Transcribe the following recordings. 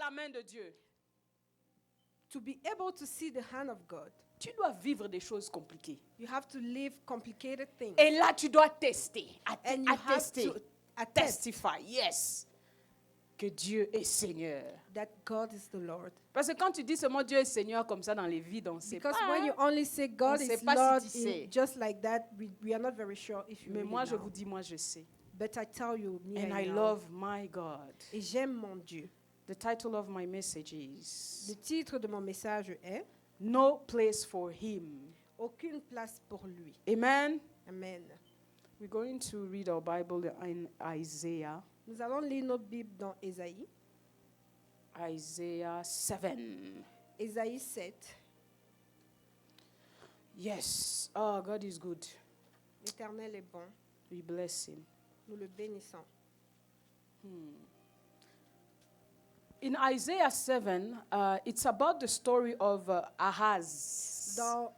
la main de Dieu, to be able to see the hand of God, tu dois vivre des choses compliquées. you have to live complicated things. Et là, tu dois tester, And you have attester, to attest testify, yes, que Dieu est Seigneur. that God is the Lord. Parce que quand tu dis seulement Dieu est Seigneur comme ça dans les vides, on ne sait Because pas. when you only say God On sait is pas si Lord tu sais. just like that, we are not very sure if you Mais really moi, je know. vous dis, moi, je sais. But I tell you, me And I know. love my God. Et j'aime mon Dieu. The title of my message is Le titre de mon message est No Place for Him. Aucune place pour lui. Amen. Amen. We're going to read our Bible in Isaiah. Nous allons lire notre Bible dans Ésaïe. Isaiah 7. Ésaïe 7. Yes. Oh, God is good. L'Éternel est bon. We bless Him. Nous le bénissons. In Isaiah 7, it's about the story of Ahaz. Dans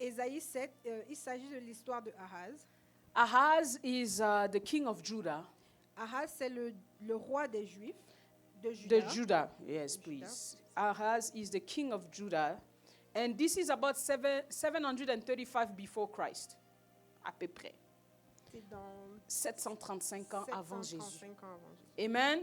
Ésaïe 7, il s'agit de l'histoire de Ahaz. Ahaz is the king of Judah. Ahaz, c'est le roi des Juifs, de The Juda. Judah, yes, please. Ahaz is the king of Judah. And this is about 735 before Christ, à peu près. C'est dans 735 ans avant Jésus. 735 ans avant Jésus. Amen.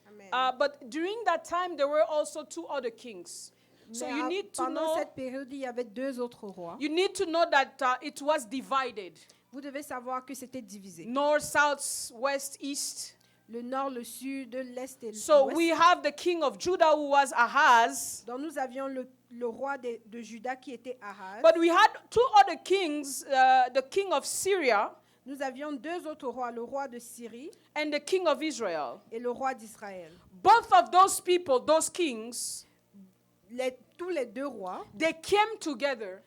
Amen. But during that time, there were also two other kings. So Mais you need to pendant know, cette période, il y avait deux autres rois. you need to know that it was divided. Vous devez savoir que c'était divisé. North, south, west, east. Le nord, le sud, l'est et So we l'ouest. have the king of Judah who was Ahaz. Donc nous avions le roi de Juda qui était Ahaz. But we had two other kings, the king of Syria Nous avions deux autres rois, le roi de Syrie and the king of Israel. et le roi d'Israël. Both of those people, those kings, Tous les deux rois they came together.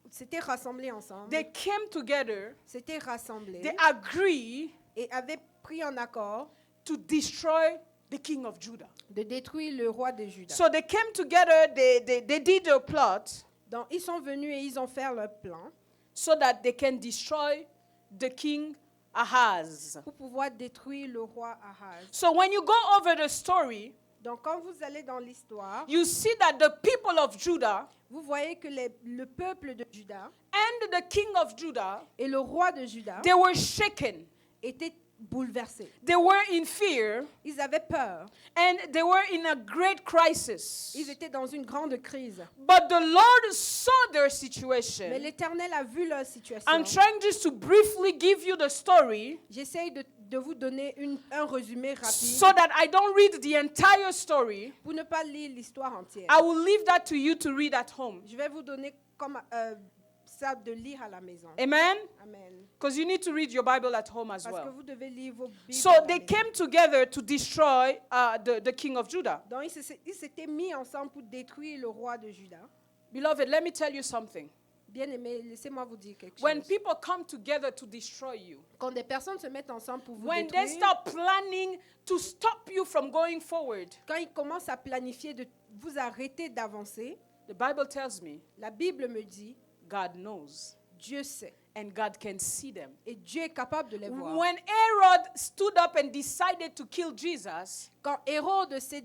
s'étaient rassemblés ensemble, They came together. s'étaient rassemblés They agree et avaient pris en accord to destroy the king of Judah. de détruire le roi de Juda. So they came together, they did a plot Donc ils sont venus et ils ont fait leur plan so that they can destroy the king Ahaz. pour pouvoir détruire le roi Ahaz. So when you go over the story, Donc quand vous allez dans l'histoire, you see that the people of Judah vous voyez que le peuple de Juda and the king of Judah, et le roi de Juda they were shaken. étaient bouleversés. They were in fear Ils avaient peur. and they were in a great crisis. Ils étaient dans une grande crise. But the Lord saw their Mais situation. l'Éternel a vu leur situation. I'm trying just to briefly give you the story J'essaye de vous donner un résumé rapide so that I don't read the entire story. pour ne pas lire l'histoire entière. I will leave that to you to read at home. Je vais vous donner comme ça de lire à la maison. Amen? Amen. Because you need to read your Bible at home as Parce que well. vous devez lire vos Bibles So à la they maison. came together to destroy the king of Judah. Donc ils s'étaient mis ensemble pour détruire le roi de Juda. Beloved, let me tell you something. Bien-aimés, laissez-moi vous dire quelque When chose. people come together to destroy you, Quand des personnes se mettent ensemble pour vous when they détruire, start planning to stop you from going forward, quand ils commencent à planifier de vous arrêter d'avancer, the Bible tells me la Bible me dit, God knows Dieu sait. and God can see them. Et Dieu est capable de les voir. When Herod stood up and decided to kill Jesus, Quand Hérode s'est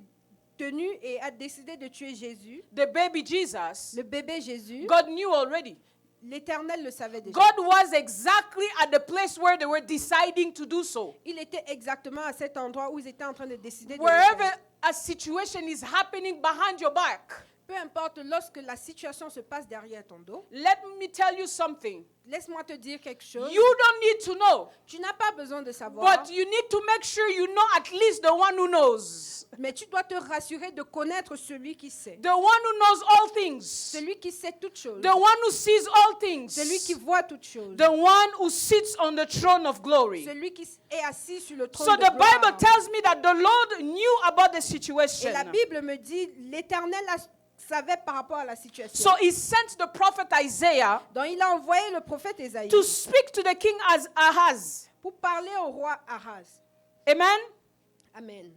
tenu et a décidé de tuer Jésus, the baby Jesus, le bébé Jésus, God knew already. l'Éternel le savait déjà. God was exactly at the place where they were deciding to do so. Il était exactement à cet endroit où ils étaient en train de décider de le Wherever faire. a situation is happening behind your back, Peu importe lorsque la situation se passe derrière ton dos, let me tell you something. laisse-moi te dire quelque chose. You don't need to know, Tu n'as pas besoin de savoir, but you need to make sure you know at least the one who knows. mais tu dois te rassurer de connaître celui qui sait. The one who knows all things. Celui qui sait toutes choses. The one who sees all things. Celui qui voit toutes choses. The one who sits on the throne of glory. Celui qui est assis sur le trône So de the Bible gloire. tells me that the Lord knew about the Et situation. la Bible me dit, l'Éternel savait par rapport à la situation. So he sent the prophet Isaiah Donc il a envoyé le prophète Ésaïe to speak to the king as Ahaz. pour parler au roi Ahaz. Amen? Amen.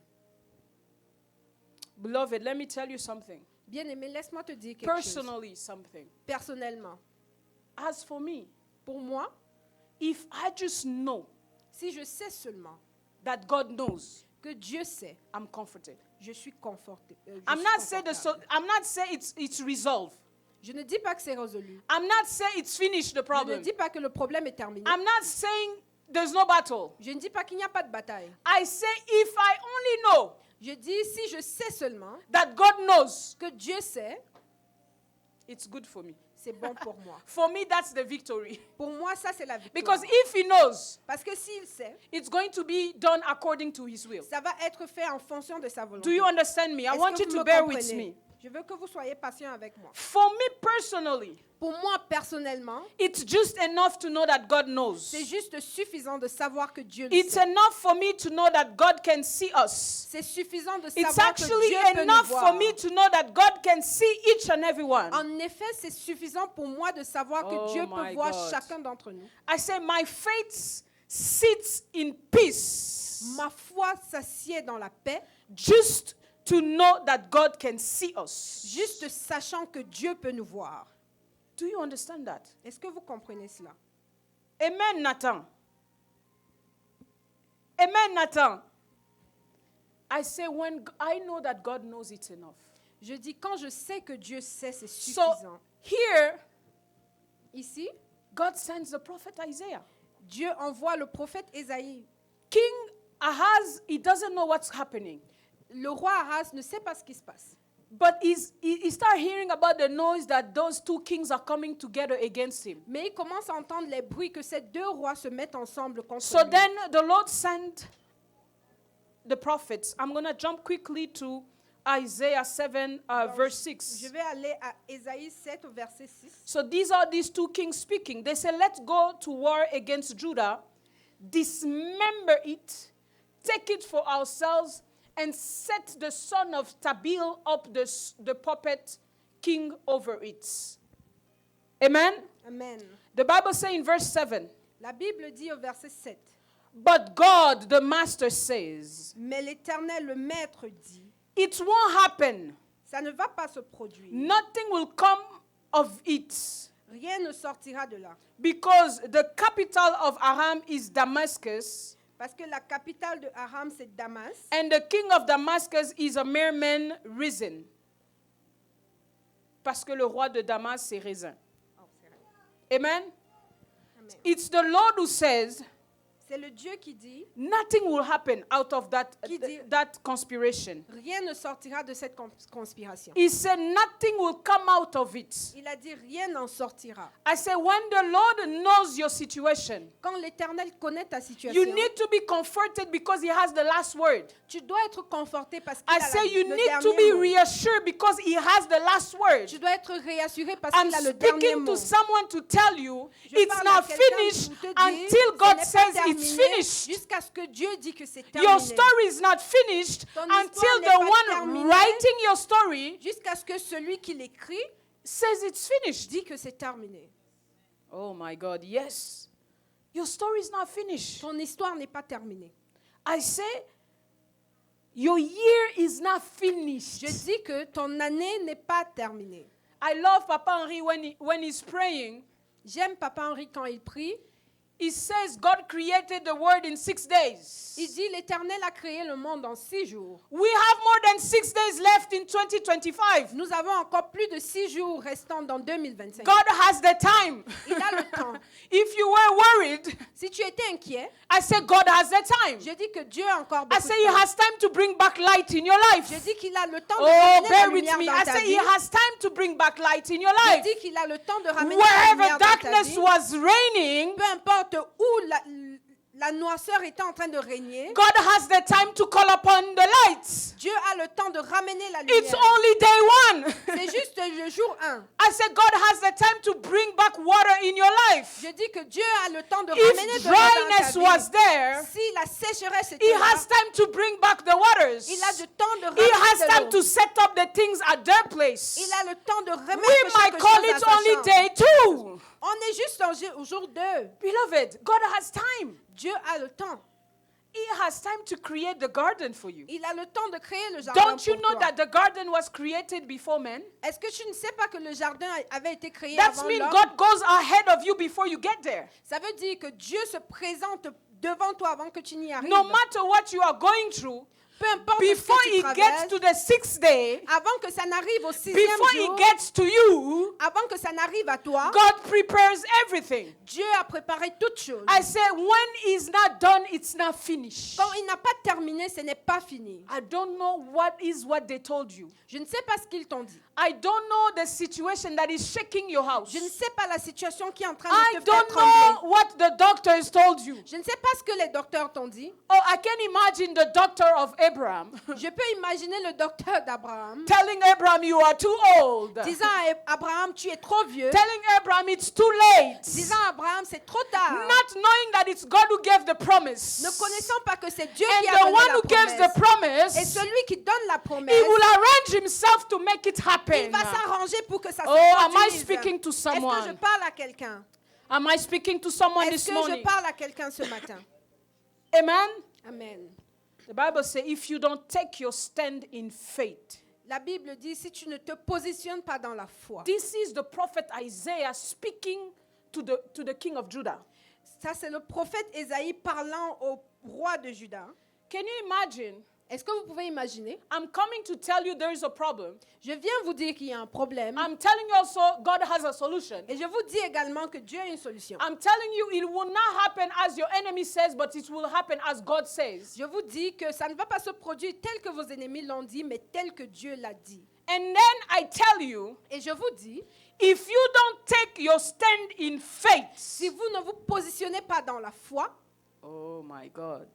Beloved, let me tell you something. Bien-aimé, laisse-moi te dire quelque chose. Personally, something. Personnellement, As for me, pour moi, if I just know si je sais seulement that God knows, que Dieu sait, I'm comforted. je suis conforté. I'm not saying it's resolved. Je ne dis pas que c'est résolu. I'm not saying it's finished the Je ne problem. dis pas que le problème est terminé. I'm not saying there's no battle. Je ne dis pas qu'il n'y a pas de bataille. I say if I only know Je dis si je sais seulement that God knows, que Dieu sait, it's good for me. c'est bon pour moi. For me, that's the victory. Pour moi, ça c'est la victoire. Because if he knows, Parce que s'il sait, it's going to be done according to his will. ça va être fait en fonction de sa volonté. Do you understand me? I Est-ce want que you vous to me bear with comprenez? me. Je veux que vous soyez patient avec moi. For me personally, Pour moi, personnellement, it's just enough to know that God knows. c'est juste suffisant de savoir que Dieu le It's sait. enough for me to know that God can see us. C'est suffisant de It's savoir que actually Dieu peut nous enough voir. for me to know that God can see each and every one. En effet, c'est suffisant pour moi de savoir que Oh Dieu peut my voir God. chacun d'entre nous. I say my faith sits in peace Ma foi s'assied dans la paix, just to know that God can see us. juste sachant que Dieu peut nous voir. Do you understand that? Est-ce que vous comprenez cela? Amen, Nathan. Amen, Nathan. I say when I know that God knows it enough. Je dis, quand je sais que Dieu sait, c'est So suffisant. here, Ici, God sends the prophet Isaiah. Dieu envoie le prophète Ésaïe. King Ahaz, he doesn't know what's happening. Le roi Ahaz ne sait pas ce qui se passe. But he started hearing about the noise that those two kings are coming together against him. Mais il commence à entendre les bruits que ces deux rois se mettent ensemble contre So lui. then the Lord sent the prophets. I'm going to jump quickly to Isaiah 7, verse 6. Je vais aller à Ésaïe 7 au verset 6. So these are these two kings speaking. They say, let's go to war against Judah, dismember it, take it for ourselves, and set the son of Tabil up the puppet king over it. Amen? Amen. The Bible says in verse 7, La Bible dit au verset 7. but God, the master, says, Mais l'Éternel, le Maître, dit, it won't happen. ça ne va pas se produire. Nothing will come of it. Rien ne sortira de là. Because the capital of Aram is Damascus, Parce que la capitale de Aram, c'est Damas. and the king of Damascus is a mere man risen. Parce que le roi de Damas, c'est Raisin. Oh, c'est vrai. Amen? Amen. It's the Lord who says, C'est le Dieu qui dit, nothing will happen out of that, Qui dit- that conspiration. rien ne sortira de cette conspiration. He said, nothing will come out of it. Il a dit, rien n'en sortira. I say, when the Lord knows your situation, Quand l'Éternel connaît ta situation, you need to be comforted because he has the last word. tu dois être conforté parce qu'il I a say you le need dernier to be mot. reassured because he has the last word. Tu dois être réassuré parce I'm qu'il a le dernier speaking mot. to someone to tell you Je it's parle à not quelqu'un finished pour te dire, until ce God n'est pas says terminé it's finished. Jusqu'à ce que Dieu dit que c'est Your terminé. story is not finished Ton until histoire n'est the pas one terminée. writing your story Jusqu'à ce que celui qui l'écrit says it's finished. dit que c'est terminé. Oh my God, yes. Your story is not finished. Ton histoire n'est pas terminée. I say your year is not finished. Je dis que ton année n'est pas terminée. I love Papa Henri when he's praying. J'aime Papa Henri quand il prie. He says God created the world in 6 days. Il dit l'Éternel a créé le monde en 6 jours. We have more than 6 days left in 2025. Nous avons encore plus de 6 jours restants dans 2025. God has the time. Il a le temps. If you were worried, Si tu étais inquiet, I say God has the time. je dis que Dieu a encore I beaucoup say de He temps. has time to bring back light in your Je life. dis qu'il a le temps de Oh, ramener la bear with lumière me. dans I ta say He vie. has time to bring back light in your Je life. dis qu'il a le temps de ramener la Wherever lumière dans ta darkness vie. was reigning, Peu importe où la noirceur était en train de régner, God has the time to call upon the light. Dieu a le temps de ramener la It's lumière. only day one. C'est juste le jour 1. I said God has the time to bring back water in your life. Je dis que Dieu a le temps de ramener If de l'eau dans dryness ta was vie. there, Si la sécheresse He était là, has time to bring back the waters. il a du temps de He has ramener time de to l'eau. set up the things at their place. Il a le temps de remettre We might quelque call chose à it sa only chambre. day 2. On est juste au jour 2. Beloved, God has time. Dieu a le temps. He has time to create the garden for you. Il a le temps de créer le jardin Don't you pour know toi. that the garden was created before man? Est-ce que tu ne sais pas que le jardin avait été créé That avant means l'homme? God goes ahead of you before you get there. Ça veut dire que Dieu se présente devant toi avant que tu n'y arrives. No matter what you are going through, Peu importe before ce que tu it gets traverses, to the 6th day, avant que ça n'arrive au 6e before jour, it gets to you, avant que ça n'arrive à toi, God prepares everything. Dieu a préparé toutes choses. I say, when it's not done, it's not finished. Quand il n'a pas terminé, ce n'est pas fini. I don't know what they told you. Je ne sais pas ce qu'ils t'ont dit. I don't know the situation that is shaking your house. Je ne sais pas la situation qui est en train I de te faire don't trembler. know what the doctors told you. Je ne sais pas ce que les docteurs t'ont dit. Oh, I can imagine the doctor of Abraham Je peux imaginer le docteur d'Abraham telling Abraham, you are too old. disant à Abraham, tu es trop vieux. Telling Abraham, it's too late. Disant à Abraham, c'est trop tard. Not knowing that it's God who gave the promise. Ne connaissant pas que c'est Dieu qui And a the donné one la who gives the promesse. promise, Et celui qui donne la he promesse, will arrange himself to make it il happen. va s'arranger pour que ça se Oh, am I produise. speaking to Est-ce que je someone? parle à quelqu'un? Am I speaking to someone Est-ce this que je morning? parle à quelqu'un ce matin? Amen. Amen. The Bible says, if you don't take your stand in faith. La Bible dit, si tu ne te positionnes pas dans la foi. This is the prophet Isaiah speaking to the king of Judah. Ça, c'est le prophète Ésaïe parlant au roi de Juda. Can you imagine? Est-ce que vous pouvez imaginer? I'm coming to tell you there is a problem. Je viens vous dire qu'il y a un problème. I'm telling you also God has a solution. Et je vous dis également que Dieu a une solution. I'm telling you it will not happen as your enemy says, but it will happen as God says. Je vous dis que ça ne va pas se produire tel que vos ennemis l'ont dit, mais tel que Dieu l'a dit. And then I tell you, Et je vous dis, if you don't take your stand in faith, si vous ne vous positionnez pas dans la foi, oh my God,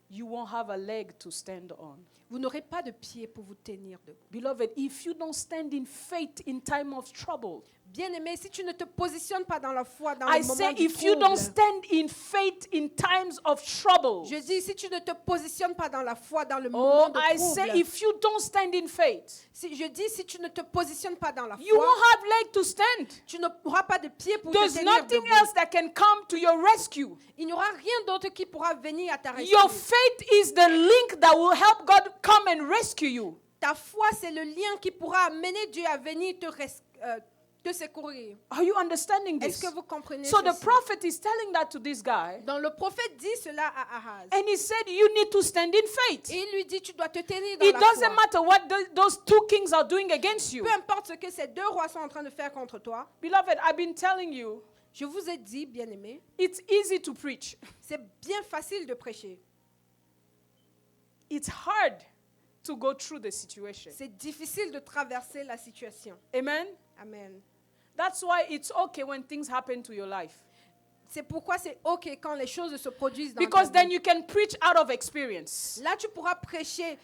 you won't have a leg to stand on. vous n'aurez pas de pied pour vous tenir debout. Beloved, if you don't stand in faith in time of trouble, Bien-aimé, si tu ne te positionnes pas dans la foi dans I les say moments du if you trouble, don't stand in faith in times of trouble, je dis, si tu ne te positionnes pas dans la foi dans le moment oh, de I trouble, say if you don't stand in faith, je dis, si tu ne te positionnes pas dans la you foi, won't have leg to stand. tu n'auras pas de pied pour There's te tenir nothing debout. else that can come to your rescue. Il n'y aura rien d'autre qui pourra venir à ta rescousse. Your faith is the link that will help God come and rescue you. Ta foi, c'est le lien qui pourra amener Dieu à venir te secourir. Are you understanding Est-ce this? que vous comprenez So the ceci? prophet is telling that to this guy, Donc le prophète dit cela à Ahaz. and he said, you need to stand in faith. Et il lui dit, tu dois te tenir dans It la doesn't foi. matter what those two kings are doing against you. Peu importe ce que ces deux rois sont en train de faire contre toi. Beloved, I've been telling you, Je vous ai dit, bien-aimés, it's easy to preach. c'est bien facile de prêcher. It's hard to go through the situation. C'est difficile de traverser la situation. Amen? Amen. That's why it's okay when things happen to your life. C'est pourquoi c'est OK quand les choses se produisent dans Because ta then vie. you can preach out of experience. Là, tu pourras prêcher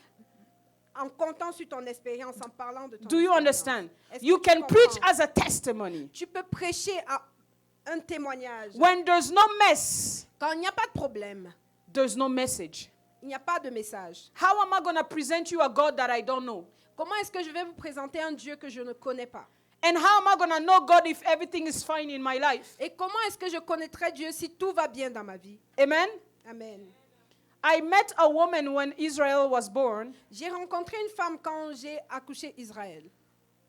en comptant sur ton expérience, en parlant de ton Do you expérience. understand? Est-ce que You tu can preach comprends? as a testimony. Tu peux prêcher à un témoignage. When there's no mess, Quand il n'y a pas de problème, there's no message. il n'y a pas de message. How am I going to present you a God that I don't know? Comment est-ce que je vais vous présenter un Dieu que je ne connais pas? And how am I going to know God if everything is fine in my life? Et comment est-ce que je connaîtrai Dieu si tout va bien dans ma vie? Amen? Amen. I met a woman when Israel was born. J'ai rencontré une femme quand j'ai accouché Israël.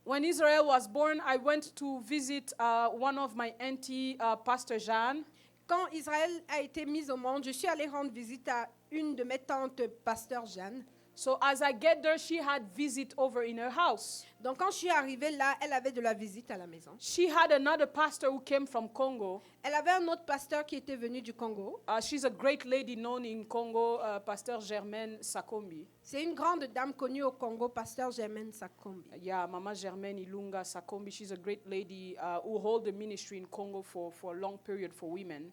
When Israel was born, I went to visit one of my auntie, Pastor Jeanne. Quand Israël a été mis au monde, je suis allée rendre visite à une de mes tantes, Pasteur Jeanne. So as I get there, she had visit over in her house. Donc quand je suis arrivée là, elle avait de la visite à la maison. She had another pastor who came from Congo. Elle avait un autre pasteur qui était venu du Congo. She's a great lady known in Congo, Pastor Germaine Sakombi. C'est une grande dame connue au Congo, Pasteur Germaine Sakombi. Yeah, Mama Germaine Ilunga Sakombi. She's a great lady who hold the ministry in Congo for a long period for women.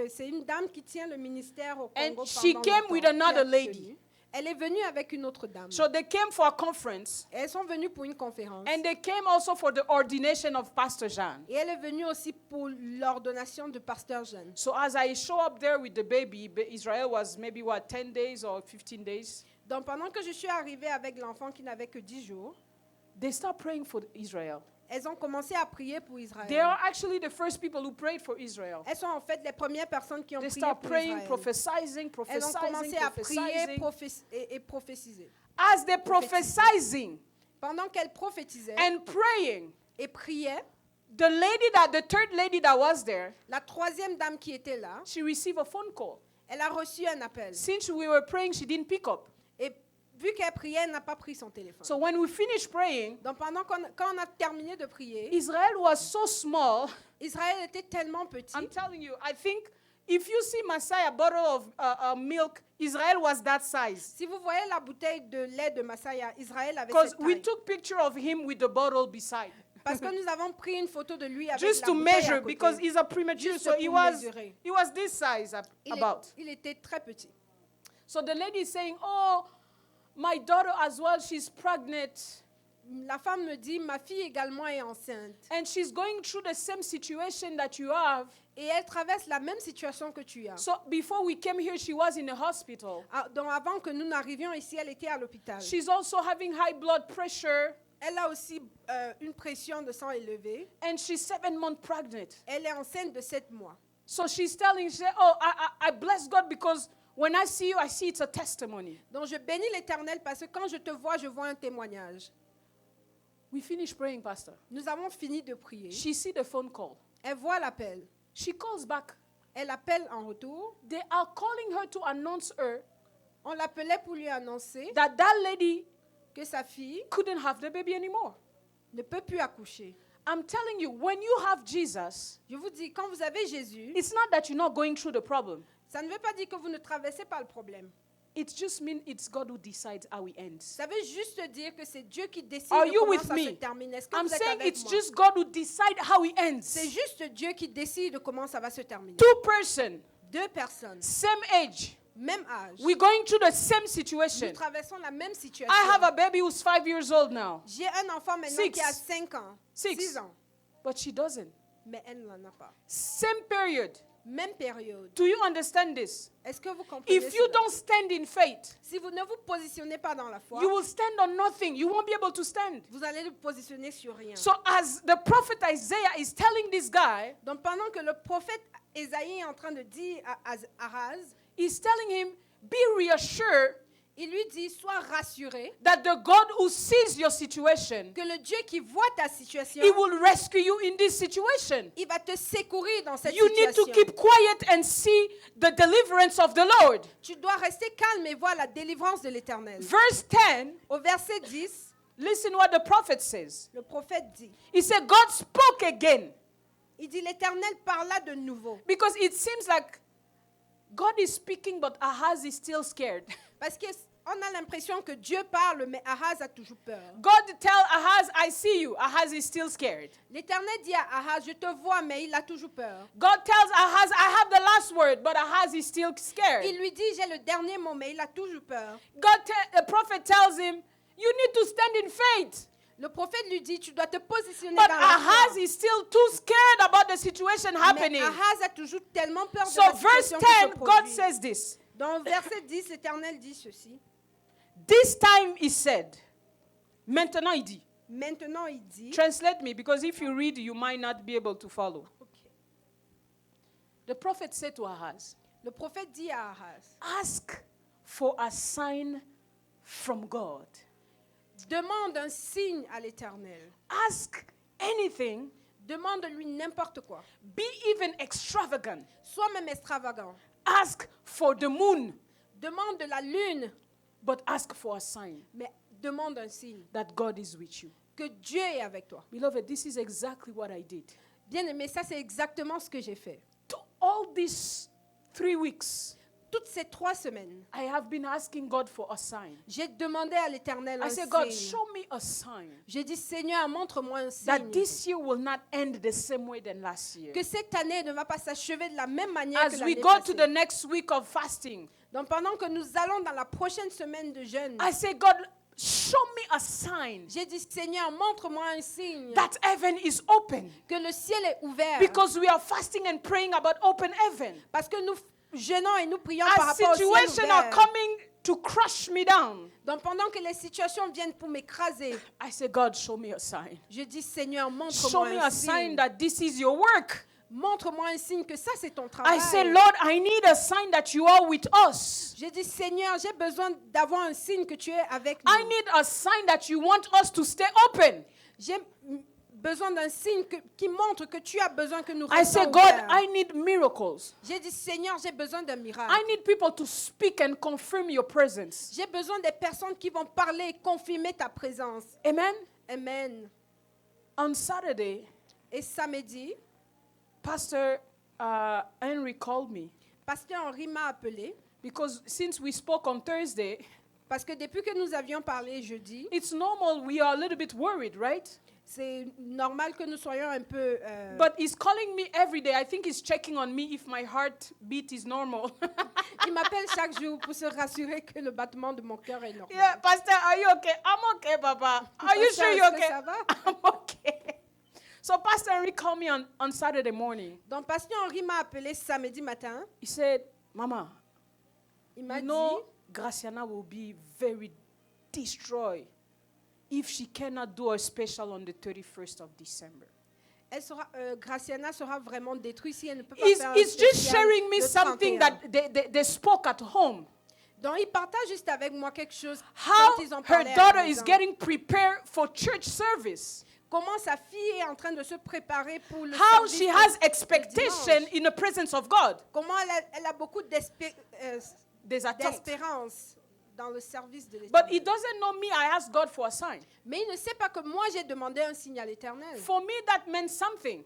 C'est une dame qui tient le ministère au And Congo she pendant came longtemps, with qui a another tenu. lady. Elle est venue avec une autre dame. So they came for a conference. Et elles sont venues pour une conférence. And they came also for the ordination of Pastor Jean. Et elle est venue aussi pour l'ordination de Pasteur Jeanne. So as I show up there with the baby, Israel was maybe 10 days or 15 days. Donc pendant que je suis arrivée avec l'enfant qui n'avait que 10 jours, They start praying for Israel. elles ont commencé à prier pour Israël. They are actually the first people who prayed for Israel. Elles sont en fait les premières personnes qui ont They prié start pour praying, Israël. prophesying, Elles ont commencé à prier et prophétiser. As they prophesying Pendant qu'elles prophétisaient and praying, et priaient, The third lady that was there, La troisième dame qui était là, she received a phone call. elle a reçu un appel. Since we were praying, she didn't pick up. Et vu qu'elle priait, elle n'a pas pris son téléphone. So when we finished praying, Donc quand on a terminé de prier, Israel was so small. Israël était tellement petit. I'm telling you, I think if you see Messiah bottle of milk, Israel was that size. Si vous voyez la bouteille de lait de Masaya, Israël avait Because cette we taille. took picture of him with the bottle beside. Parce que nous avons pris une photo de lui avec Just la to bouteille à measure, côté. because he's a premature, Juste so he pour was mesurer. this size Il about. il était très petit. So the lady is saying, "Oh, my daughter as well, she's pregnant, La femme me dit, ma fille également est enceinte. and she's going through the same situation that you have. Et elle traverse la même situation que tu as. So before we came here, she was in the hospital. Donc avant que nous n'arrivions ici, elle était à l'hôpital. She's also having high blood pressure, Elle a aussi une pression de sang élevée. and she's 7 months pregnant. Elle est enceinte de 7 mois. So she's telling, she said, "Oh, I bless God because when I see you, I see it's a testimony." Donc je bénis l'Éternel parce que quand je te vois, je vois un témoignage. We finished praying, Pastor. Nous avons fini de prier. She see the phone call. Elle voit l'appel. She calls back. Elle appelle en retour. They are calling her to announce her On l'appelait pour lui annoncer that lady que sa fille couldn't have the baby anymore. ne peut plus accoucher. I'm telling you, when you have Jesus, Je vous dis, quand vous avez Jésus, it's not that you're not going through the problem. ça ne veut pas dire que vous ne traversez pas le problème. It just means it's God who decides how it ends. Ça veut juste dire que c'est Dieu qui décide Are de you comment with ça me? se termine. Est-ce que I'm vous êtes saying avec it's moi? just God who decides how it C'est ends. juste Dieu qui décide de comment ça va se terminer. Two person, 2 personnes, same age. même âge. We're going through the same Nous situation. traversons la même situation. I have a baby who's 5 years old now, J'ai un enfant maintenant 6. qui a 5 ans, 6 ans, but she doesn't. mais elle n'en a pas. Same period. Même période. Do you understand this? Est-ce que vous comprenez If you cela? don't stand in faith, Si vous ne vous positionnez pas dans la foi, you will stand on nothing. You won't be able to stand. vous allez vous positionner sur rien. So as the prophet Isaiah is telling this guy, Donc pendant que le prophète Ésaïe est en train de dire à Ahaz, he's telling him, be reassured il lui dit, sois rassuré that the God who sees your situation, que le Dieu qui voit ta situation, he will rescue you in this situation. il va te secourir dans cette You need situation. to keep quiet and see the deliverance of the Lord. Tu dois rester calme et voir la délivrance de l'Éternel. Verse 10, Au verset 10, listen what the prophet says. le prophète dit, He said, God spoke again. il dit, l'Éternel parla de nouveau. Because it seems like God is speaking, but Ahaz is still scared. Parce qu'on a l'impression que Dieu parle, mais Ahaz a toujours peur. God tell Ahaz, I see you. Ahaz is still scared. L'Éternel dit à Ahaz, je te vois, mais il a toujours peur. God tells Ahaz, I have the last word, but Ahaz is still scared. Il lui dit, j'ai le dernier mot, mais il a toujours peur. The prophet tells him, you need to stand in faith. Le prophète lui dit, tu dois te positionner But dans la Ahaz foi. is still too scared about the situation Mais happening. Ahaz a toujours tellement peur de So la verse situation 10, qui se God produit. says this. Dans verset 10, l'Éternel dit ceci. This time he said, maintenant il dit. Maintenant, il dit, Translate me, because if you read, you might not be able to follow. Ok. The prophet said to Ahaz, Le prophète dit à Ahaz, ask for a sign from God. demande un signe à l'Éternel. Ask anything, Demande-lui n'importe quoi. be even extravagant. Sois même extravagant. Ask for the moon, Demande de la lune, but ask for a sign mais demande un signe. that God is with you. Que Dieu est avec toi. Beloved, this is exactly what I did. Bien aimé, ça c'est exactement ce que j'ai fait. To all these 3 weeks, Toutes ces 3 semaines, I have been asking God for a sign. j'ai demandé à l'Éternel I un said, God, signe. show me a sign J'ai dit, Seigneur, montre-moi un signe. that this year will not end the same way than last year. Que cette année ne va pas s'achever de la même manière que As we l'année go to passée. the next week of fasting, Donc pendant que nous allons dans la prochaine semaine de jeûne, I say, God, show me a sign j'ai dit, Seigneur, montre-moi un signe that heaven is open. que le ciel est ouvert. Because we are fasting and praying about open heaven. Parce que nous jeûnons et nous prions par As rapport au ciel situations are ouvert. coming to crush me down, Donc pendant que les situations viennent pour m'écraser, I say, God, show me a sign. je dis, Seigneur, Show montre-moi me un a sign signe. that this is your work. Montre-moi un signe que ça, c'est ton travail. I say, Lord, I need a sign that you are with us. J'ai dit, Seigneur, j'ai besoin d'avoir un signe que tu es avec nous. I need a sign that you want us to stay open. J'ai besoin d'un signe qui montre que tu as besoin que nous I restions said, God, ouverts. I need miracles. J'ai dit, Seigneur, j'ai besoin d'un miracle. I need people to speak and confirm your presence. J'ai besoin des personnes qui vont parler et confirmer ta présence. Amen. Amen. On Saturday, Et samedi, Pastor Henry called me Pasteur Henri m'a appelé because since we spoke on Thursday, parce que depuis que nous avions parlé jeudi, it's normal we are a little bit worried, right? c'est normal que nous soyons un peu... But he's calling me every day. I think he's checking on me if my heartbeat is normal. il m'appelle chaque jour pour se rassurer que le battement de mon cœur est normal. Yeah, Pastor, are you okay? I'm okay, Papa. Are you Pasteur, sure you're est-ce que okay? ça va? I'm okay. So Pastor Henry called me on Saturday morning. Donc, Pasteur Henri m'a appelé samedi matin. He said, Mama, Il m'a you dit, know Graciana will be very destroyed if she cannot do a special on the 31st of December. Graciana sera vraiment détruite si elle ne peut pas He's, faire un he's just spécial sharing me le something 31. that they spoke at home. Donc, il partage juste avec moi quelque chose How dont ils ont her parlé à la daughter is maison. getting prepared for church service. Comment sa fille est en train de se préparer pour le How service she du has expectation dimanche. in the presence of God. Comment elle a beaucoup There's a thought. d'espérance dans le service de But he l'Éternel. doesn't know me. I asked God for a sign. Mais il ne sait pas que moi, j'ai demandé un signal éternel. For me, that meant something.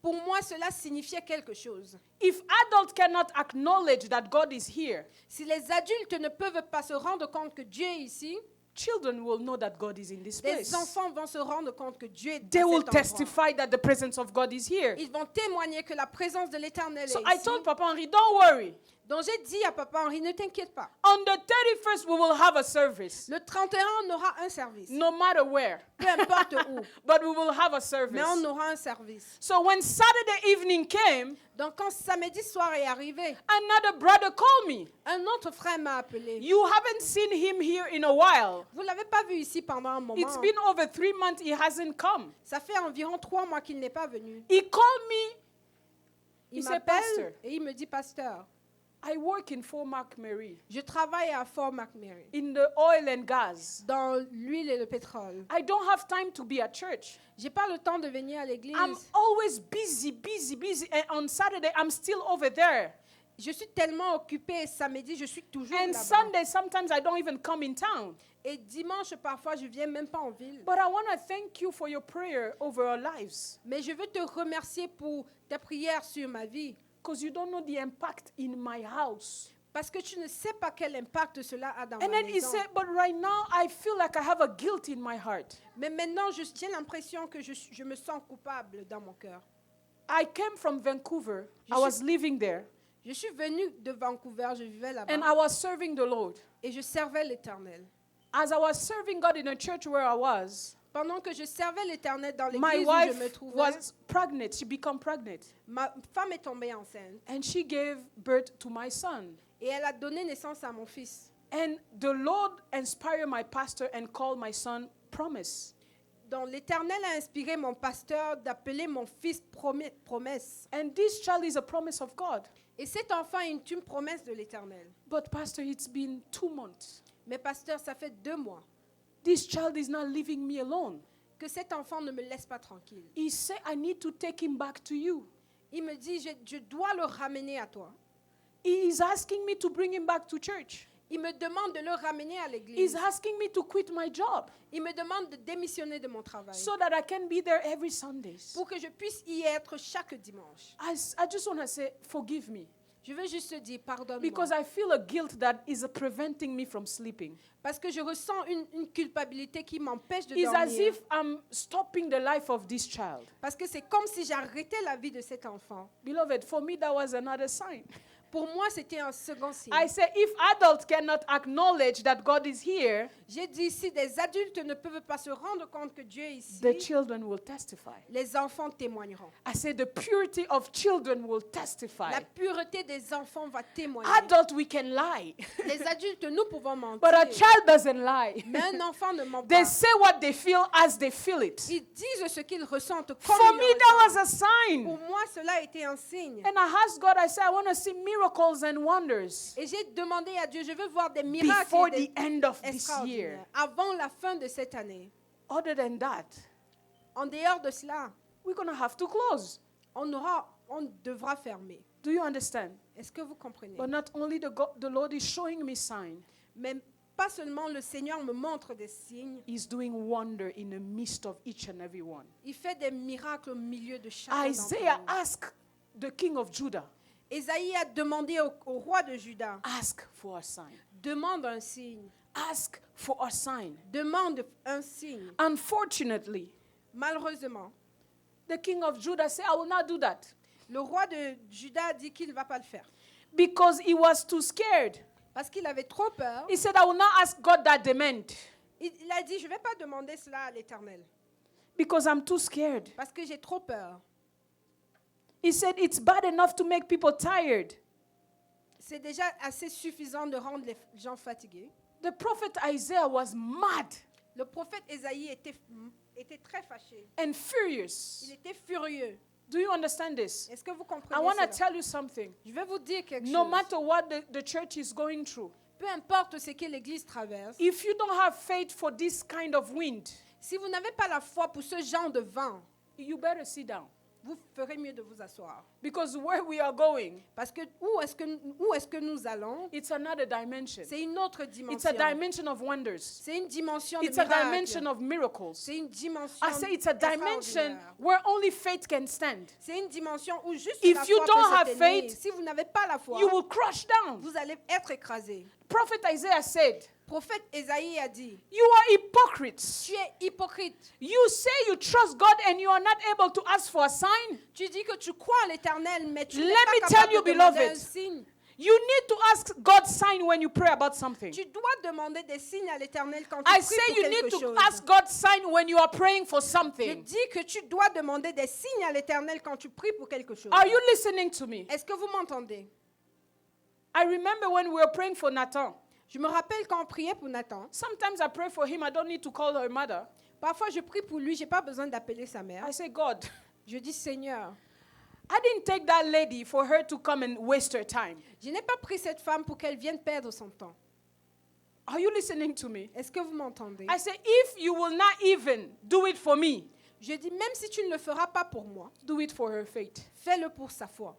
Pour moi, cela signifiait quelque chose. If adults cannot acknowledge that God is here, Si les adultes ne peuvent pas se rendre compte que Dieu est ici, children will know that God is in this les place. enfants vont se rendre compte que Dieu est They dans will cet endroit. testify that the presence of God is here. Ils vont témoigner que la présence de l'Éternel So est I ici. told Papa Henry, don't worry. Donc j'ai dit à Papa Henri, ne t'inquiète pas. On the 31st, we will have a service, Le 31, on aura un service. no matter where, Peu importe où. but we will have a Mais service. on aura un service. So when Saturday evening came, Donc quand samedi soir est arrivé, another brother called me. un autre frère m'a appelé. You haven't seen him here in a while. Vous ne l'avez pas vu ici pendant un moment. It's been over 3 months, he hasn't come. Ça fait environ 3 mois qu'il n'est pas venu. He called me. Il He said, Pastor, m'appelle et il me dit, Pasteur, I work in Fort McMurray je travaille à Fort McMurray, in the oil and gas. dans l'huile et le pétrole. I don't have time to be at church. J'ai pas le temps de venir à l'église. I'm always busy. And on Saturday, I'm still over there. Je suis tellement occupée. Samedi, je suis toujours And là-bas. Sunday, sometimes I don't even come in town. Et dimanche, parfois, je viens même pas en ville. But I want to thank you for your prayer over our lives. Mais je veux te remercier pour tes prières sur ma vie. Because you don't know the impact in my house. Parce que tu ne sais pas quel impact cela a dans And ma then he maison. said, but right now, I feel like I have a guilt in my heart. Mais maintenant, j'ai l'impression que je me sens coupable dans mon cœur. I came from Vancouver. I suis- was living there. Je suis venue de Vancouver, je vivais là-bas. And I was serving the Lord. Et je servais l'Éternel. As I was serving God in a church where I was, Pendant que je servais l'Éternel dans my l'église où je me wife trouvais, was pregnant. She became pregnant. ma femme est tombée enceinte. And she gave birth to my son. Et elle a donné naissance à mon fils. And the Lord inspired my pastor and called my son Promise. Donc l'Éternel a inspiré mon pasteur d'appeler mon fils promesse. And this child is a promise of God. Et cet enfant est une promesse de l'Éternel. But Pastor, it's been 2 months. Mais pasteur, ça fait 2 mois This child is not leaving me alone. que cet enfant ne me laisse pas tranquille. He said, I need to take him back to you. Il me dit, je dois le ramener à toi. He is asking me to bring him back to church. Il me demande de le ramener à He's l'église. asking me to quit my job Il me demande de démissionner de mon travail so that I can be there every Sundays. pour que je puisse y être chaque dimanche. I just want to say, forgive me. Je veux juste te dire, pardonne-moi. Because I feel a guilt that is preventing me from sleeping. Parce que je ressens une culpabilité qui m'empêche de It's as dormir. if I'm stopping the life of this child. Parce que c'est comme si j'arrêtais la vie de cet enfant. Beloved, for me, that was another sign. Pour moi, c'était un second signe. I say, if adults cannot acknowledge that God is here, J'ai dit, si des adultes ne peuvent pas se rendre compte que Dieu est ici, the children will testify. les enfants témoigneront. I say, the purity of children will testify. La pureté des enfants va témoigner. Adult, we can lie, Les adultes, nous pouvons mentir. but a child doesn't lie. Mais un enfant ne ment They pas. say what they feel as they feel it. Ils disent ce qu'ils ressentent comme For ils me, le that ressentent. was a sign. Pour moi, cela a été un signe. And I asked God, I said, I want to see miracles and wonders Et j'ai demandé à Dieu, je veux voir des miracles before et the des end of this year. extraordinaires avant la fin de cette année. Other than that, En dehors de cela, we're going to have to close. on devra fermer. Do you understand? Est-ce que vous comprenez? But not only the Lord is showing me sign, Mais pas seulement le Seigneur me montre des signes, He's doing wonder in the midst of each and every one. il fait des miracles au milieu de chacun d'entre Isaiah nous. asked the king of Judah, Ésaïe a demandé au roi de Juda, ask for a sign. demande un signe, Ask for a sign. demande un signe. Unfortunately, Malheureusement, the king of Judah said, I will not do that. le roi de Juda a dit qu'il ne va pas le faire. Because he was too scared. Parce qu'il avait trop peur. He said, I will not ask God that demand. Il a dit, je ne vais pas demander cela à l'Éternel. Because I'm too scared. Parce que j'ai trop peur. He said, it's bad enough to make people tired. C'est déjà assez suffisant de rendre les gens fatigués. The prophet Isaiah was mad Le prophète Ésaïe était très fâché. and furious. Il était furieux. Do you understand this? Est-ce que vous I comprenez want to cela? tell you something. Je vais vous dire quelque No chose. matter what the church is going through, Peu importe ce que l'Église traverse, if you don't have faith for this kind of wind, si vous n'avez pas la foi pour ce genre de vent, you better sit down. vous ferez mieux de vous asseoir. Because where we are going, Parce que où est-ce que nous allons? it's another dimension. C'est une autre It's dimension. a dimension of wonders. C'est une dimension de It's a dimension miracles. of miracles. C'est une dimension I say it's a dimension extraordinaire. where only faith can stand. C'est une dimension où juste If la you foi don't peut se have tenir. faith, Si vous n'avez pas la foi, You will crush down. vous allez être écrasé. Prophet Isaiah said, Prophète Ésaïe a dit, you are hypocrites. tu es hypocrite. You say you trust God and you are not able to ask for a sign. Tu dis que tu crois en l'Éternel, mais tu n'es Let pas me capable tell you, de demander beloved, un signe. You need to ask God's sign when you pray about something. Tu dois demander des signes à l'Éternel quand tu I pries say pour you quelque need to chose. ask God's sign when you are praying for Je something. dis que tu dois demander des signes à l'Éternel quand tu pries pour quelque chose. Are you listening to me? Est-ce que vous m'entendez? I remember when we were praying for Nathan. Je me rappelle quand on priait pour Nathan. Sometimes I pray for him. I don't need to call her mother. Parfois, je prie pour lui, je n'ai pas besoin d'appeler sa mère. I say, God, Je dis, Seigneur, I didn't take that lady for her to come and waste her time. je n'ai pas pris cette femme pour qu'elle vienne perdre son temps. Are you listening to me? Est-ce que vous m'entendez? I say, if you will not even do it for me, Je dis, même si tu ne le feras pas pour moi, do it for her faith. fais-le pour sa foi.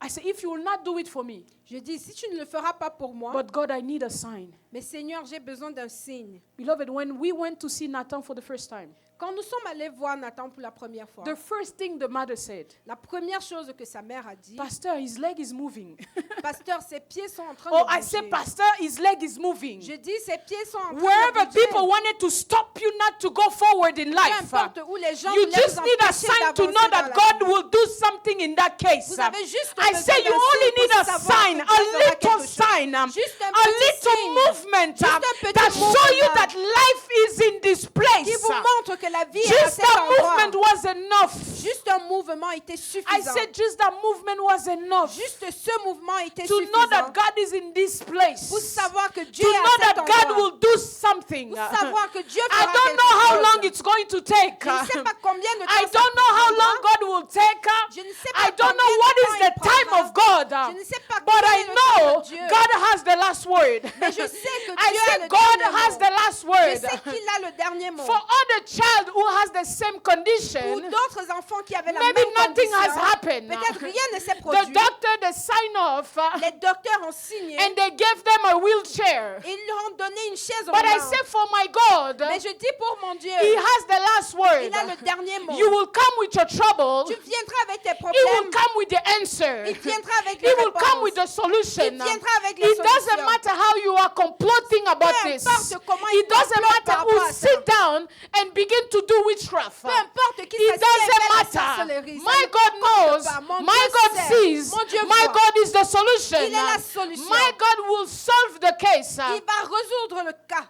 I say, if you will not do it for me, Je dis, si tu ne le feras pas pour moi, but God, I need a sign. mais Seigneur, j'ai besoin d'un signe. Beloved, when we went to see Nathan for the first time, Quand nous sommes allés voir Nathan pour la première fois, the first thing the mother said, la première chose que sa mère a dit, Pastor, his leg is moving. Pasteur, ses pieds sont en train Oh, de I say, bouger. Pastor, his leg is moving. Je dis, ses pieds sont en train Wherever de bouger. people wanted to stop you not to go forward in Peu life, importe où les gens you voulaient just vous need a empêcher sign to d'avancer know dans that la God vie. will do something in that case. Vous avez juste I besoin say you d'un only signe need pour a savoir sign, que a Dieu fera little quelque chose. sign, Juste un a petit little signe. movement Juste un petit that show you mouvement. that life is in this Qui place. vous montre que la vie est à Just cet that endroit. movement was enough. Juste un mouvement était I suffisant. said just that movement was enough Juste ce mouvement était to know that suffisant God is in this place. pour savoir que Dieu To est know à cet that God endroit. will do something. Pour savoir que Dieu I fera don't quelque know how chose. long it's going to take. Je ne sais pas combien de temps I ça don't know how prendra. long God will take. Je ne sais pas I don't know combien what de is temps the il time prendra. of God. Je ne sais pas But combien I de temps know de Dieu. God has the last word. Mais je sais que I Dieu a said le God dernier has mot. the last Je word. sais qu'il a le dernier mot. For other child who has the same Ou condition, d'autres enfants qui avaient la maybe même nothing condition. has happened. Peut-être rien ne s'est The produit. doctor, they sign off Les docteurs ont signé and they gave them a wheelchair. et ils leur ont donné une chaise But I roulante. say for my God, Mais je dis pour mon Dieu, He has the last word. il a le dernier mot. You will come with your trouble. Tu viendras avec tes He will problèmes. come with the answer. Il viendra avec He les will come réponses. with the solution. Il viendra avec les It doesn't solutions. matter how you are comploting about Peu this. importe comment il It doesn't complote par matter rapport who à ça. sit down and begin to do witchcraft. Peu importe qui It s'assied et fait la doesn't matter. sorcellerie, ça My ne God compte knows. pas. Mon My Dieu God sait. sees. Mon Dieu My voit. God is the solution. Il est la solution. My God will solve the case Il va résoudre le cas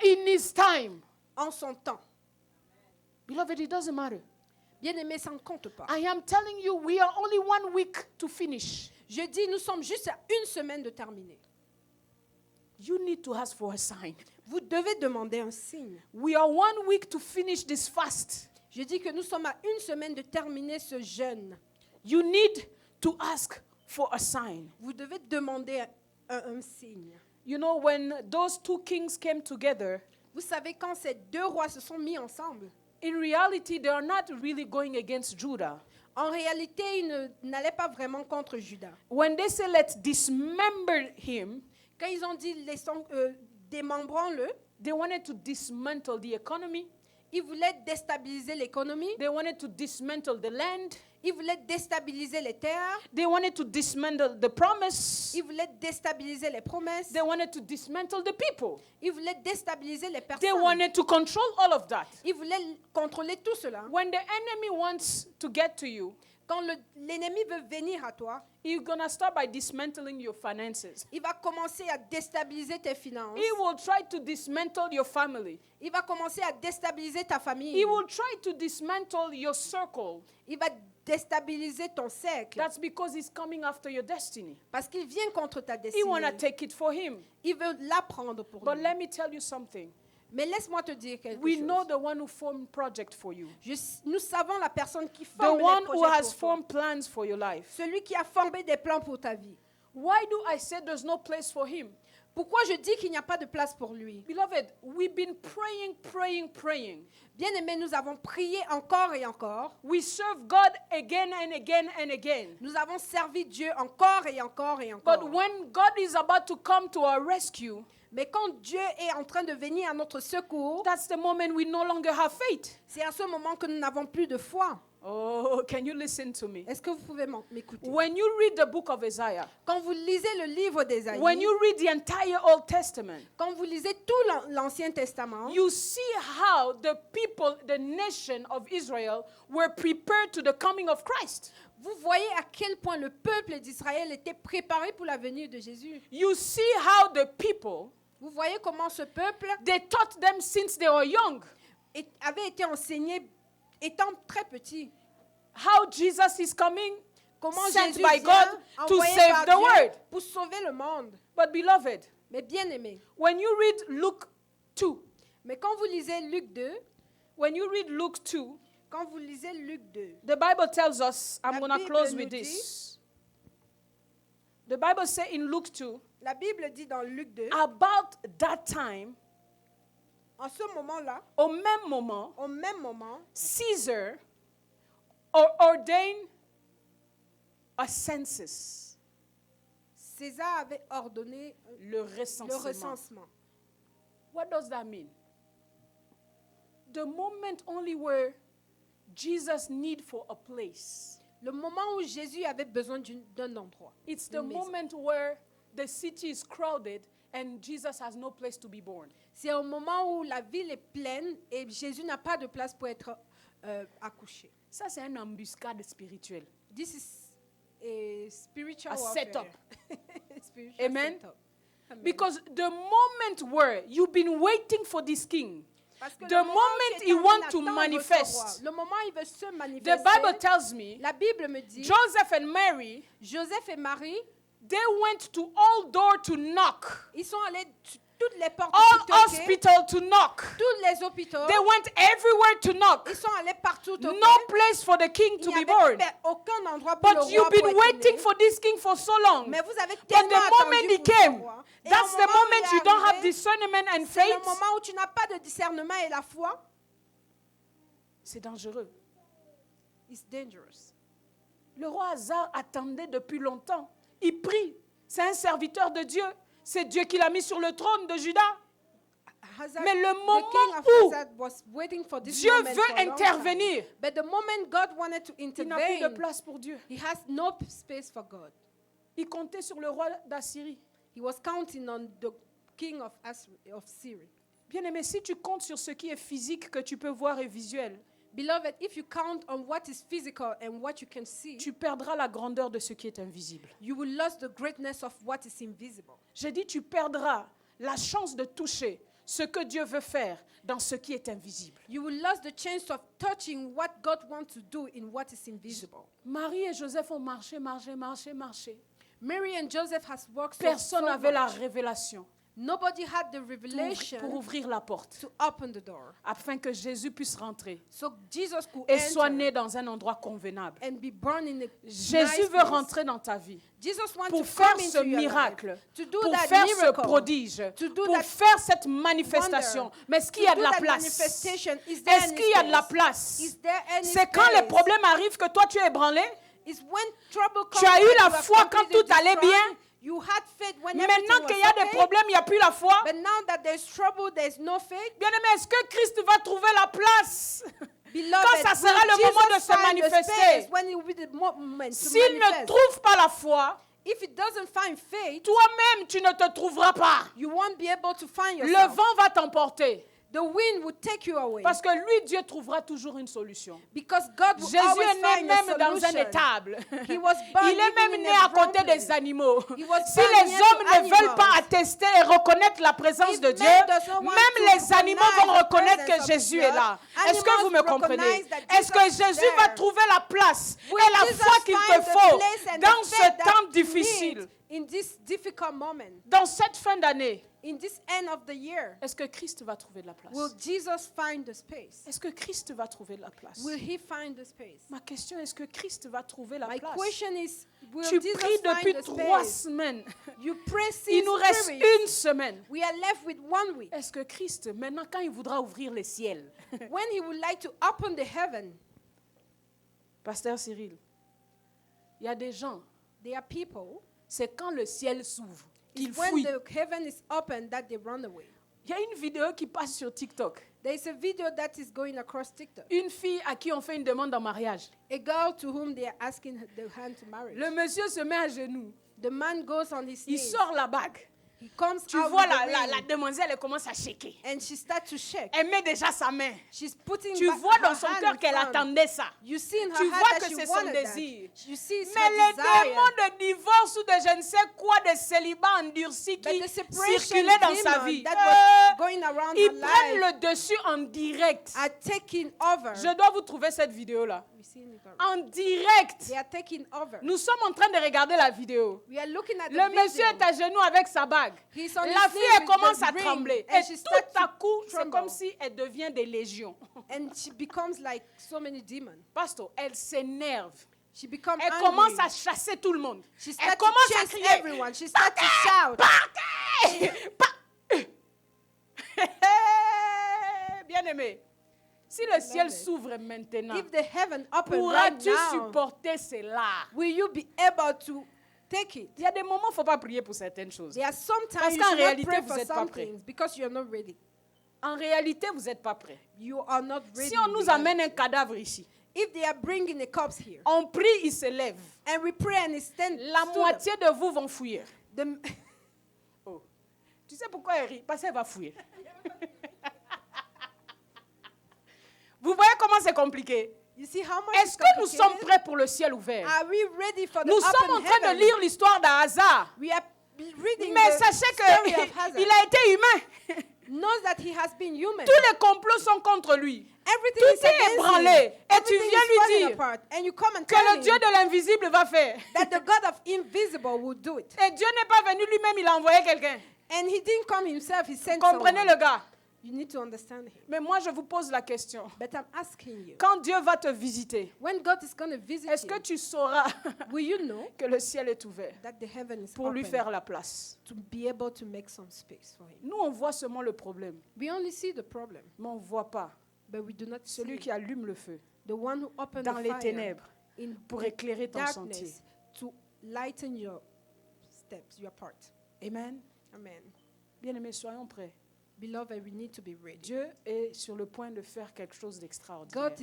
in His time. en son temps. Beloved, it doesn't matter. Bien-aimé, ça ne compte pas. I am telling you, we are only 1 week to finish. Je dis, nous sommes juste à une semaine de terminer. You need to ask for a sign. Vous devez demander un signe. We are 1 week to finish this fast. Je dis que nous sommes à une semaine de terminer ce jeûne. You need to ask for a sign. Vous devez demander un signe. You know, when those 2 kings came together, Vous savez, quand ces deux rois se sont mis ensemble, in reality, they are not really going against Judah. En réalité, ils n'allaient pas vraiment contre Judas. When they say, let's dismember him, Quand ils ont dit démembrons-le, they wanted to dismantle the economy. ils voulaient déstabiliser l'économie, They wanted to dismantle the land. ils voulaient déstabiliser les terres, They wanted to dismantle the promise. ils voulaient déstabiliser les promesses, They wanted to dismantle the people. ils voulaient déstabiliser les They personnes. wanted to control all of that. Ils voulaient contrôler tout cela. When the enemy wants to get to you, Quand l'ennemi veut venir à toi, he's going to start by dismantling your finances. il va commencer à déstabiliser tes finances. He will try to dismantle your family. Il va commencer à déstabiliser ta famille. He will try to dismantle your circle. Il va déstabiliser ton cercle. That's because he's coming after your destiny. Parce qu'il vient contre ta He destinée. want to take it for him. Il veut la prendre pour But lui. let me tell you something. Mais laisse-moi te dire quelque We chose. know the one who formed project for you. Nous savons la personne qui The forme les one who projets has pour toi. formed plans for your life. Celui qui a formé des plans pour ta vie. Why do I say there's no place for him? Pourquoi je dis qu'il n'y a pas de place pour lui? Beloved, we've been praying. Bien-aimés, nous avons prié encore et encore. We serve God again and again and again. Nous avons servi Dieu encore et encore et But encore. when God is about to come to our rescue, Mais quand Dieu est en train de venir à notre secours, that's the moment we no longer have faith. c'est à ce moment que nous n'avons plus de foi. Oh, can you listen to me? Est-ce que vous pouvez m'écouter? When you read the book of Isaiah, Quand vous lisez le livre d'Ésaïe, when you read the entire Old Testament, quand vous lisez tout l'Ancien Testament, you see how the people, the nation of Israel, were prepared to the coming of Christ. vous voyez à quel point le peuple d'Israël était préparé pour la venue de Jésus. You see how the people, Vous voyez comment ce peuple they taught them since they were young, avait été enseigné étant très petit. how Jesus is coming, Comment sent Jésus by vient, God to envoyé save par the Dieu world. pour sauver le monde. But beloved, Mais bien aimé, when you read Luke 2, mais quand vous lisez Luc 2, when you read Luke 2, quand vous lisez Luc 2, the Bible tells us, I'm La going to Bible close nous with dit- this. The Bible says in Luke 2, la Bible dit dans Luc 2, about that time, en ce moment-là, au même moment, au même moment, Caesar ordained a census, César avait ordonné le le recensement. recensement. What does that mean? The moment only where Jesus need for a place. Le moment où Jésus avait besoin d'un endroit. It's the Une maison. moment where the city is crowded and Jesus has no place to be born. C'est au moment où la ville est pleine et Jésus n'a pas de place pour être accouché. Ça, c'est une embuscade spirituelle. This is a spiritual A warfare. setup. Spiritual Amen. setup. Amen. Because the moment where you've been waiting for this king, Parce que the le moment moment qui he est en want train to d'attendre manifest, ce roi, le moment où il veut se the manifester, Bible tells me la Bible me dit, Joseph and Mary, Joseph et Marie, they went to all door to knock, ils sont allés toutes les portes all toquer, hospital to knock. tous les hôpitaux, They went everywhere to knock. ils sont allés partout toquer. No place for the king Il to n'y be avait born. aucun endroit pour le But roi you've pour been être waiting né. for this king for so long. Mais vous avez But tellement the moment attendu he pour ce came, roi. Et that's au the moment où il moment est you don't have arrivé, discernment and c'est le faith. moment où tu n'as pas de discernement et la foi. C'est dangereux. It's dangerous. Le roi Hazar attendait depuis longtemps. Il prie. C'est un serviteur de Dieu. C'est Dieu qui l'a mis sur le trône de Juda. Hazard, Mais le the moment king of où Hazard was waiting for this Dieu moment veut for a long intervenir, time. But the moment God wanted to il n'a plus de intervene, place pour Dieu. he has no space for God. Il comptait sur le roi d'Assyrie. He was counting on the king of Syria. Bien-aimé, si tu comptes sur ce qui est physique que tu peux voir et visuel, Beloved, if you count on what is physical and what you can see, tu perdras la grandeur de ce qui est invisible. you will lose the greatness of what is invisible. J'ai dit, tu perdras la chance de toucher ce que Dieu veut faire dans ce qui est invisible. You will lose the chance of touching what God wants to do in what is invisible. Marie et Joseph ont marché. Mary and Joseph has worked Personne so n'avait la much, révélation. Nobody had the revelation pour ouvrir la porte, to open the door. afin que Jésus puisse rentrer So Jesus could et soit enter né dans un endroit convenable. and be born in a Jésus nice veut place. rentrer dans ta vie Jesus wants pour to faire come ce into your miracle, life, to do pour that faire ce miracle, prodige, to do pour that faire cette manifestation. wonder, Mais est-ce qu'il y a to de do la that place? manifestation. Is there Est-ce any qu'il y a de la space? place? Is there any C'est quand les space? problèmes arrivent que toi tu es ébranlé. Is when trouble comes Tu as eu and la you are foi quand completely tout allait destroyed. bien. You had faith when Maintenant everything qu'il y was a des okay. problèmes, il n'y a plus la foi. But now that there's trouble, there's no faith. Bien-aimé, est-ce que Christ va trouver la place? Beloved, Quand ça sera will le moment de Jesus se find the manifester? space when it will be the moment to S'il ne manifest? trouve pas la foi, If it doesn't find faith, toi-même tu ne te trouveras pas. you won't be able to find Le yourself. vent va t'emporter. The wind will take you away. Parce que lui, Dieu trouvera toujours une solution. Because God will Jésus always est né find a même dans un solution. étable. He was born Il est even même in né a à côté wrong des place. animaux. He was Si born les near to hommes ne veulent animals. pas attester et reconnaître la présence If de men Dieu, doesn't want même to les animaux vont recognize the reconnaître que presence of Jésus God, est là. Est-ce que vous me animals comprenez? recognize that Est-ce que Jesus is Jésus va there? trouver la place Will et la Jesus foi qu'il find te the faut place and dans the ce faith that temps you difficile, need in this difficult moment, dans cette fin d'année? in this end of the year? Est-ce que Christ va trouver de la place? Will Jesus find the space? Est-ce que Christ va trouver de la place? Will he find the space? Ma question est, est-ce que Christ va trouver la My place? question is, will Tu Jesus pries find depuis the 3 space? semaines. You pray Il nous since reste 3 une weeks. semaine. We are left with 1 week. Est-ce que Christ, maintenant, quand il voudra ouvrir les ciels, When he would like to open the heaven, Pasteur Cyril, il y a des gens, there are people, c'est quand le ciel s'ouvre qu'ils it's when fuient. the heaven is open that they run away. Il y a une vidéo qui passe sur TikTok. There is a video that is going across TikTok. Une fille à qui on fait une demande en mariage. A girl to whom they are asking the hand to marry. Le monsieur se met à genoux. The man goes on his Il knees. sort la bague. He comes Tu out vois with the la ring, demoiselle, elle commence à shaker. and she starts to shake. Elle met déjà sa main. She's putting Tu back vois her dans son hand cœur in qu'elle front. attendait ça. You see in her Tu heart vois that que she c'est son wanted that. désir. You see it's Mais her les desire. démons de divorce ou de je ne sais quoi, de célibat endurci But qui the separation circulaient dans sa demon vie, that was going around her ils prennent life le dessus en direct. are taking over. Je dois vous trouver cette vidéo-là. We see it already. En direct. They are taking over. Nous sommes en train de regarder la vidéo. We are looking at the Le monsieur video. est à genoux avec sa bague. He's on La his fille, knees elle with commence the à ring, trembler. and Et she tout starts à to coup, c'est tremble. comme si elle devient des légions. And she becomes like so many demons. Pasteur, elle s'énerve. She becomes Elle angry. commence à chasser tout le monde. She Elle starts to commence à chase crier. everyone. She starts to shout. Bien-aimé, si le ciel s'ouvre maintenant, If the heaven open right pourras-tu now, supporter cela? will you be able to take it? Il y a des moments où il ne faut pas prier pour certaines choses. There are Parce sometimes you qu'en should not réalité, pray vous for êtes pas some prêt. things because you're not ready. En réalité, vous n'êtes pas prêts. You are not ready. Si on nous amène un cadavre ici, If they are bringing the cups here, on prie, il se lève. and we pray and it stand, La stood up, moitié de vous vont fuir. the, Oh. Tu sais pourquoi elle rit? Parce qu'elle va fuir. Vous voyez comment c'est compliqué? you see how much Est-ce it's que nous sommes complicated? prêts pour le ciel ouvert? Are we ready for the Nous sommes en open train de heaven? lire l'histoire d'Ahazar. We are reading Mais the sachez story of Hazard. qu'il a été humain. Knows that he has been human. Tous les complots sont contre lui. Everything Tout is est against ébranlé. him. Et tu Everything viens is lui falling dire apart. And you come and que tell le Dieu him de l'invisible va faire. that the God of invisible will do it. Et Dieu n'est pas venu lui-même, il a envoyé quelqu'un. And he didn't come himself, he sent Comprenez someone. le gars. You need to understand him. Mais moi, je vous pose la question. But I'm asking you, Quand Dieu va te visiter, when God is going to visit est-ce que you, tu sauras will you know que le ciel est ouvert that the heaven is pour lui open faire la place? to be able to make some space for him? Nous, on voit seulement le problème, We only see the problem, mais on ne voit pas but we do not see celui qui allume le feu the one who opened dans the les fire ténèbres in pour the éclairer ton sentier. darkness to lighten your steps, your path. Amen. Amen. Bien-aimés, soyons prêts. Beloved, we need to be ready. Dieu est sur le point de faire quelque chose d'extraordinaire. God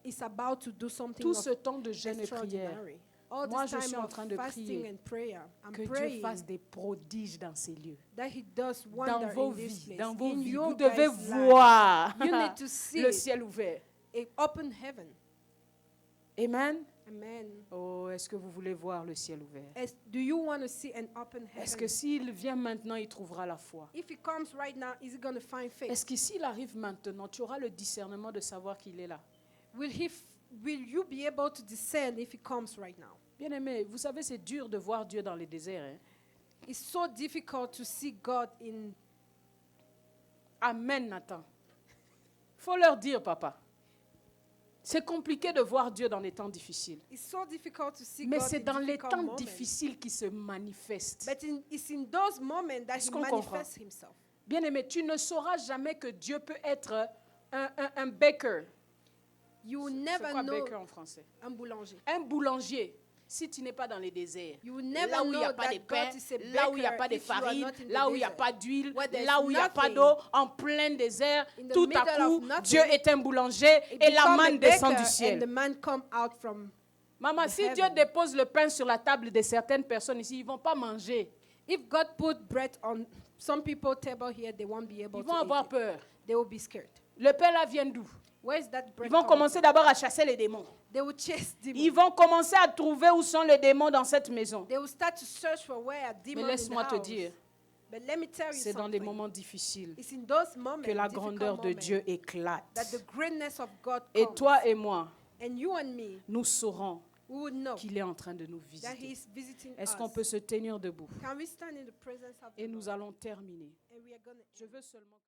is about to do something Tout of ce temps de jeûne et prière, extraordinary. All moi, this je suis time en of train de fasting prier and prayer, I'm que Dieu praying fasse des prodiges dans ces lieux. that He does Dans wonder vos in this vies, place. dans vos In vies, your vous devez guys' life. voir You need to see le ciel ouvert. a open heaven. Amen. Amen. Oh, est-ce que vous voulez voir le ciel ouvert? Do you want to see an open Est-ce que heaven? s'il vient maintenant, il trouvera la foi? If He comes right now, is He going to find faith? Est-ce que s'il arrive maintenant, tu auras le discernement de savoir qu'il est là? Will you be able to discern if He comes right now? Bien-aimé, vous savez, c'est dur de voir Dieu dans les déserts. Hein? It's so difficult to see God in. Amen, Nathan. Faut leur dire, papa. C'est compliqué de voir Dieu dans les temps difficiles. It's so difficult to see Mais God c'est in dans les difficult temps moments. difficiles qu'il se manifeste. But it's in those moments that Est-ce He qu'on comprend? manifests Himself. Bien-aimé, tu ne sauras jamais que Dieu peut être un baker. You will C'est never quoi know baker en français? un boulanger. Un boulanger. Si tu n'es pas dans les déserts, You will never là où il n'y a know pas de that pain, God is a là où il n'y a baker pas de if you are farine, not in the là où il n'y a desert. pas d'huile, Where there's là où il n'y a pas nothing. d'eau, en plein désert, In the tout à middle coup, of nothing, Dieu est un boulanger It et la become a manne descend baker du ciel. and the man come out from. Maman, the si heaven. Dieu dépose le pain sur la table de certaines personnes ici, ils ne vont pas manger. If God put bread on some people's table here, they won't be able Ils vont to avoir eat it. peur. They will be scared. Le pain là vient d'où? Where is that bread Ils vont coming commencer from? d'abord à chasser les démons. They will chase demons. Ils vont commencer à trouver où sont les démons dans cette maison. They will start to search for where a demon Mais in laisse-moi the te house. dire, But let me tell you c'est dans les something. moments difficiles It's in those moments, que la difficult grandeur de moments, Dieu éclate. that the greatness of God Et comes. toi et moi, And you and me, nous saurons we would know qu'il est en train de nous that He visiter. is visiting Est-ce us. qu'on peut se tenir debout? Can we stand in the presence of Et the nous Lord? allons terminer. And we are gonna Je veux seulement...